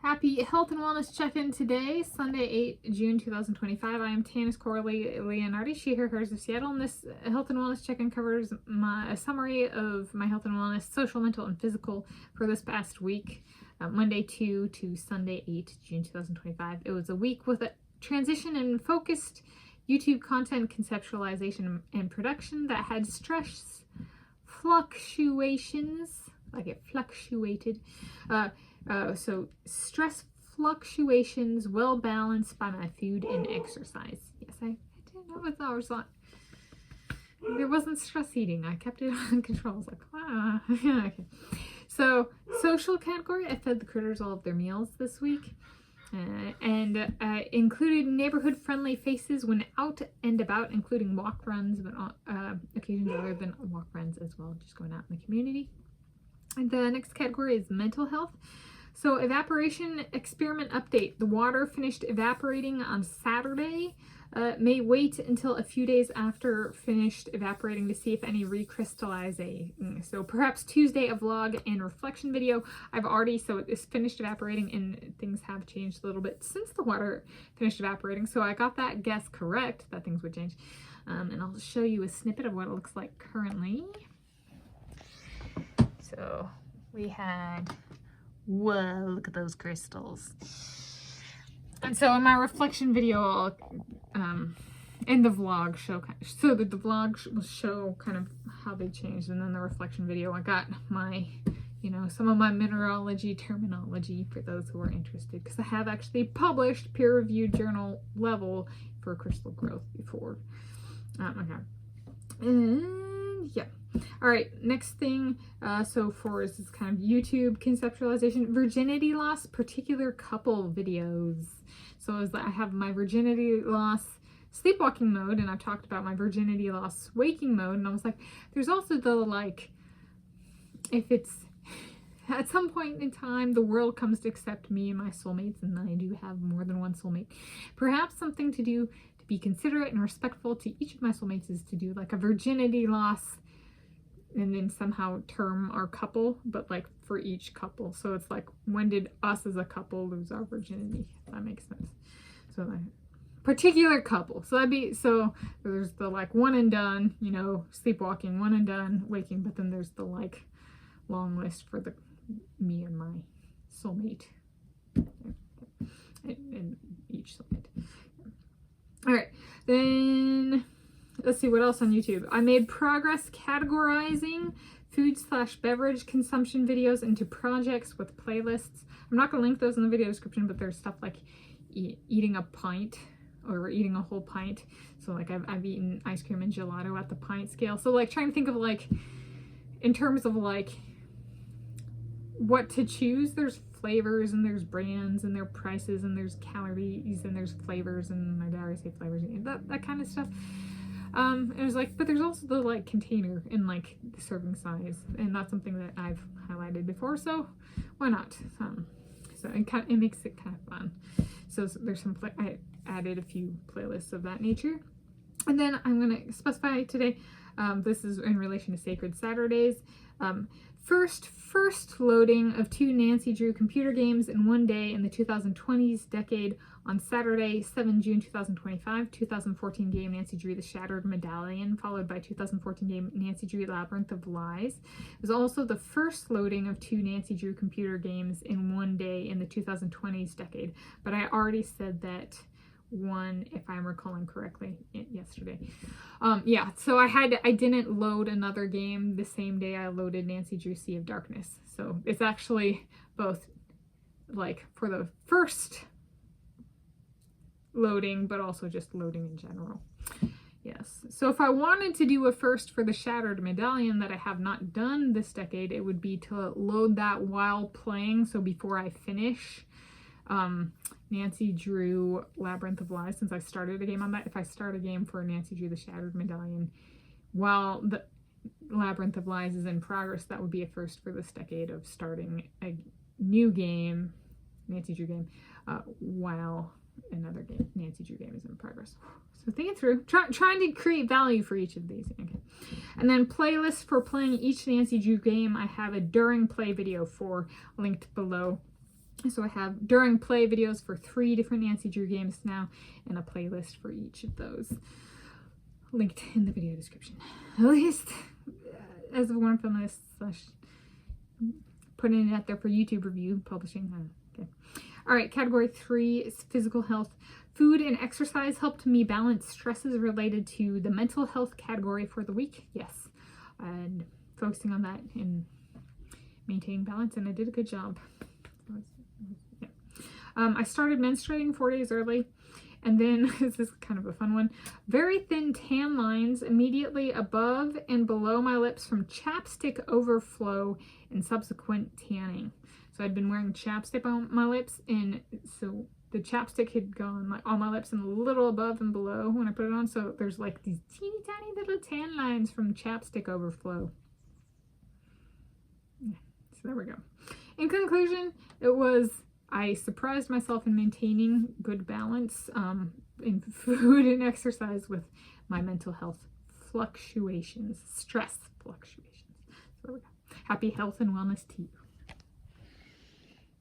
Happy Health and Wellness Check-In today, Sunday, 8 June 2025. I am Tanis Coralee Leonhardi, she, her, hers of Seattle, and this Health and Wellness Check-In covers a summary of my health and wellness, social, mental, and physical for this past week, Monday 2 to Sunday 8 June 2025. It was a week with a transition and focused YouTube content conceptualization and production that had stress fluctuations, like it fluctuated, so stress fluctuations well balanced by my food and exercise. Yes, I didn't know what that was like. There wasn't stress eating. I kept it under control. I was like, okay. So social category, I fed the critters all of their meals this week. And included neighborhood-friendly faces when out and about, including walk runs, but occasions other than walk runs as well, just going out in the community. And the next category is mental health. So evaporation experiment update. The water finished evaporating on Saturday. May wait until a few days after finished evaporating to see if any recrystallizing. So perhaps Tuesday a vlog and reflection video. So it's finished evaporating and things have changed a little bit since the water finished evaporating. So I got that guess correct that things would change. And I'll show you a snippet of what it looks like currently. So we had, whoa, look at those crystals. And so in my reflection video, in the vlog so that the vlog will show kind of how they changed, and then the reflection video, I got my, some of my mineralogy terminology for those who are interested, because I have actually published peer-reviewed journal level for crystal growth before. Okay. And yeah. All right, next thing, so for this is kind of YouTube conceptualization, virginity loss, particular couple videos. So I have my virginity loss sleepwalking mode, and I've talked about my virginity loss waking mode, and I was like, there's also the, if it's, at some point in time, the world comes to accept me and my soulmates, and I do have more than one soulmate. Perhaps something to do to be considerate and respectful to each of my soulmates is to do like a virginity loss and then somehow term our couple, but for each couple. So it's like, when did us as a couple lose our virginity? If that makes sense. So particular couple. So there's the one and done, sleepwalking, one and done, waking, but then there's the long list for me and my soulmate. And each soulmate. All right, then let's see what else on YouTube. I made progress categorizing food/beverage consumption videos into projects with playlists. I'm not going to link those in the video description, but there's stuff like eating a pint or eating a whole pint. So I've eaten ice cream and gelato at the pint scale. So trying to think of in terms of what to choose. There's flavors and there's brands and there's prices and there's calories and there's flavors, and I already say flavors, that kind of stuff. It was but there's also the container and the serving size, and that's something that I've highlighted before, so why not? So it makes it kind of fun. So there's I added a few playlists of that nature. And then I'm going to specify today, this is in relation to Sacred Saturdays. First loading of 2 Nancy Drew computer games in one day in the 2020s decade on Saturday, 7 June 2025. 2014 game Nancy Drew The Shattered Medallion, followed by 2014 game Nancy Drew Labyrinth of Lies. It was also the first loading of 2 Nancy Drew computer games in one day in the 2020s decade. But I already said that one, if I'm recalling correctly, yesterday. Yeah, so I didn't load another game the same day I loaded Nancy Drew Sea of Darkness. So it's actually both for the first loading, but also just loading in general. Yes, so if I wanted to do a first for the Shattered Medallion that I have not done this decade, it would be to load that while playing, so before I finish Nancy Drew Labyrinth of Lies, since I started a game on that. If I start a game for Nancy Drew The Shattered Medallion while the Labyrinth of Lies is in progress, that would be a first for this decade, of starting a new game, Nancy Drew game, while another game, Nancy Drew game, is in progress. So think it through. Trying to create value for each of these. Okay. And then playlists for playing each Nancy Drew game. I have a during play video for linked below. So I have during play videos for 3 different Nancy Drew games now, and a playlist for each of those, linked in the video description. At least as a warm fun list / putting it out there for YouTube review, publishing. Okay. All right, category 3 is physical health. Food and exercise helped me balance stresses related to the mental health category for the week. Yes, and focusing on that and maintaining balance, and I did a good job. Yeah. I started menstruating 4 days early, and then this is kind of a fun one. Very thin tan lines immediately above and below my lips from chapstick overflow and subsequent tanning. So I'd been wearing chapstick on my lips, and so the chapstick had gone like on my lips and a little above and below when I put it on. So there's like these teeny tiny little tan lines from chapstick overflow. Yeah, so there we go. In conclusion, I surprised myself in maintaining good balance in food and exercise with my mental health fluctuations, stress fluctuations. So there we go. Happy health and wellness to you.